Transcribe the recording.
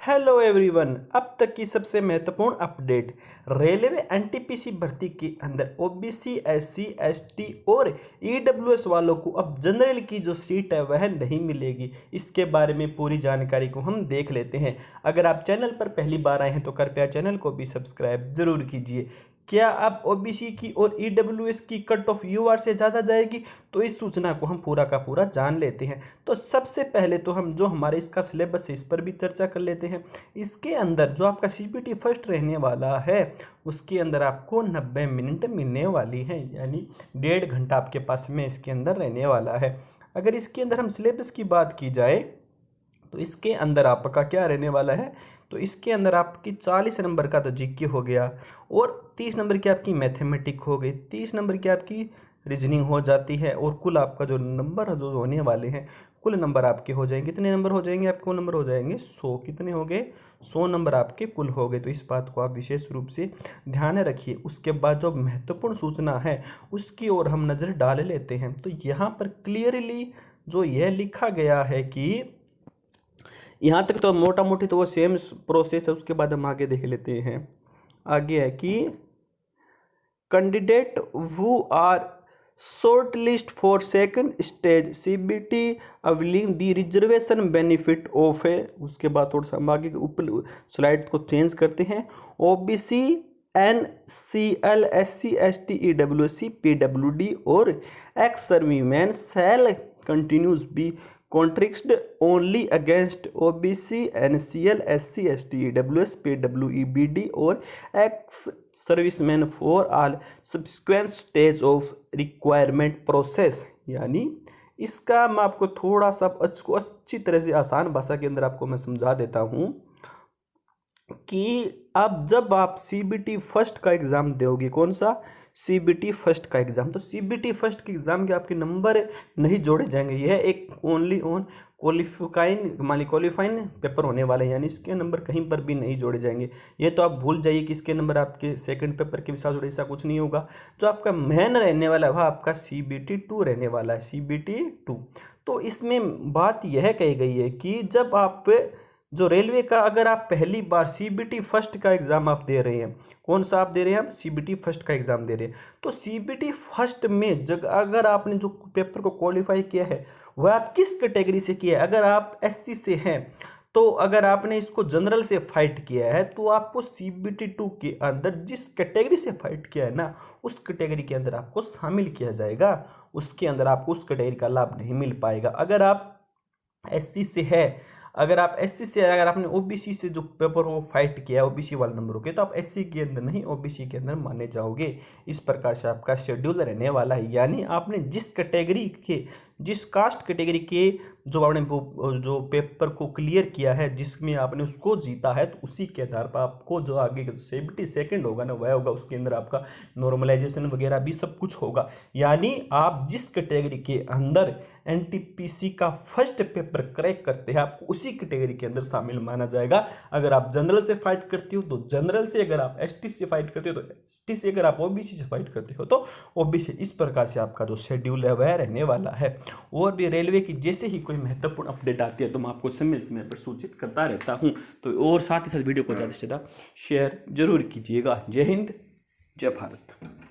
Hello everyone, अब तक की सबसे महत्वपूर्ण अपडेट। रेलवे एनटीपीसी भर्ती के अंदर ओबीसी, एससी, एसटी और ईडब्ल्यूएस वालों को अब जनरल की जो सीट है वह नहीं मिलेगी। इसके बारे में पूरी जानकारी को हम देख लेते हैं। अगर आप चैनल पर पहली बार आए हैं तो कृपया चैनल को भी सब्सक्राइब जरूर कीजिए। क्या अब ओबीसी की और ईडब्ल्यूएस की कट ऑफ यूआर से ज़्यादा जाएगी? तो इस सूचना को हम पूरा का पूरा जान लेते हैं। तो सबसे पहले तो हम जो हमारे इसका सिलेबस है इस पर भी चर्चा कर लेते हैं। इसके अंदर जो आपका सीबीटी फर्स्ट रहने वाला है उसके अंदर आपको 90 मिनट मिलने वाली है, यानी 1.5 घंटा आपके पास में इसके अंदर रहने वाला है। अगर इसके अंदर हम सिलेबस की बात की जाए तो इसके अंदर आपका क्या रहने वाला है, तो इसके अंदर आपकी 40 नंबर का तो जीके हो गया और 30 नंबर की आपकी मैथमेटिक हो गई, 30 नंबर की आपकी रीजनिंग हो जाती है और कुल आपका जो नंबर जो होने वाले हैं, कुल नंबर आपके हो जाएंगे। कितने नंबर हो जाएंगे आपके? कुल नंबर हो जाएंगे 100। कितने हो गए? 100 नंबर आपके कुल हो गए। तो इस बात को आप विशेष रूप से ध्यान रखिए। उसके बाद जो महत्वपूर्ण सूचना है उसकी ओर हम नज़र डाल लेते हैं। तो यहाँ पर क्लियरली जो यह लिखा गया है कि यहाँ तक तो मोटा मोटी तो वो सेम प्रोसेस है, उसके बाद हम आगे देख लेते हैं। आगे है कि candidate who are short list for second stage CBT availing the reservation benefit of है। उसके बाद थोड़ा सा हम आगे ऊपर स्लाइड को चेंज करते हैं। OBC, NCL, SC, ST, EWC, PWD और ex serviceman shall continues be contract only against OBC, NCL, SC, ST, EWS, PWEBD और ex serviceman for all subsequent stage of requirement process. यानी इसका मैं आपको थोड़ा सा अच्छी तरह से आसान भाषा के अंदर आपको मैं समझा देता हूँ कि अब जब आप सीबीटी फर्स्ट का एग्ज़ाम दोगे, कौन सा? सीबीटी फर्स्ट का एग्ज़ाम, तो सीबीटी फर्स्ट के एग्ज़ाम के आपके नंबर नहीं जोड़े जाएंगे। यह एक ओनली ऑन क्वालिफाइंग पेपर होने वाले हैं, यानी इसके नंबर कहीं पर भी नहीं जोड़े जाएंगे। ये तो आप भूल जाइए कि इसके नंबर आपके सेकंड पेपर के साथ जोड़े, ऐसा कुछ नहीं होगा। जो आपका मेन रहने वाला है वह आपका सीबीटी 2 रहने वाला है, सीबीटी 2। तो इसमें बात यह कही गई है कि जब आप जो रेलवे का अगर आप पहली बार सीबीटी फर्स्ट का एग्ज़ाम आप दे रहे हैं, कौन सा आप दे रहे हैं? आप सीबीटी फर्स्ट का एग्ज़ाम दे रहे हैं। तो सीबीटी फर्स्ट में अगर आपने जो पेपर को क्वालिफाई किया है वह आप किस कैटेगरी से किया है? अगर आप एससी से हैं तो अगर आपने इसको जनरल से फाइट किया है तो आपको सीबीटी 2 के अंदर जिस कैटेगरी से फाइट किया है ना, उस कैटेगरी के अंदर आपको शामिल किया जाएगा। उसके अंदर आपको उस कैटेगरी का लाभ नहीं मिल पाएगा। अगर आप एससी से है, अगर आप एससी से, अगर आपने ओबीसी से जो पेपर को फाइट किया है ओबीसी वाले नंबरों के, तो आप एससी के अंदर नहीं ओबीसी के अंदर माने जाओगे। इस प्रकार से आपका शेड्यूल रहने वाला है। यानी आपने जिस कैटेगरी के, जिस कास्ट कैटेगरी के जो आपने जो पेपर को क्लियर किया है, जिसमें आपने उसको जीता है, तो उसी के आधार पर आपको जो आगे सीबीटी सेकंड होगा ना वह होगा। उसके अंदर आपका नॉर्मलाइजेशन वगैरह भी सब कुछ होगा। यानी आप जिस कैटेगरी के अंदर एनटीपीसी का फर्स्ट पेपर क्रैक करते हैं आपको उसी कैटेगरी के अंदर शामिल माना जाएगा। अगर आप जनरल से फाइट करते हो तो जनरल से, अगर आप एसटी से फाइट करते हो तो एसटी से, अगर आप ओबीसी से फाइट करते हो तो ओबीसी। इस प्रकार से आपका जो शेड्यूल है वह रहने वाला है। और भी रेलवे की जैसे ही कोई महत्वपूर्ण अपडेट आती है तो मैं आपको समय समय पर सूचित करता रहता हूँ। तो और साथ ही साथ वीडियो को ज़्यादा से ज़्यादा शेयर जरूर कीजिएगा। जय हिंद, जय भारत।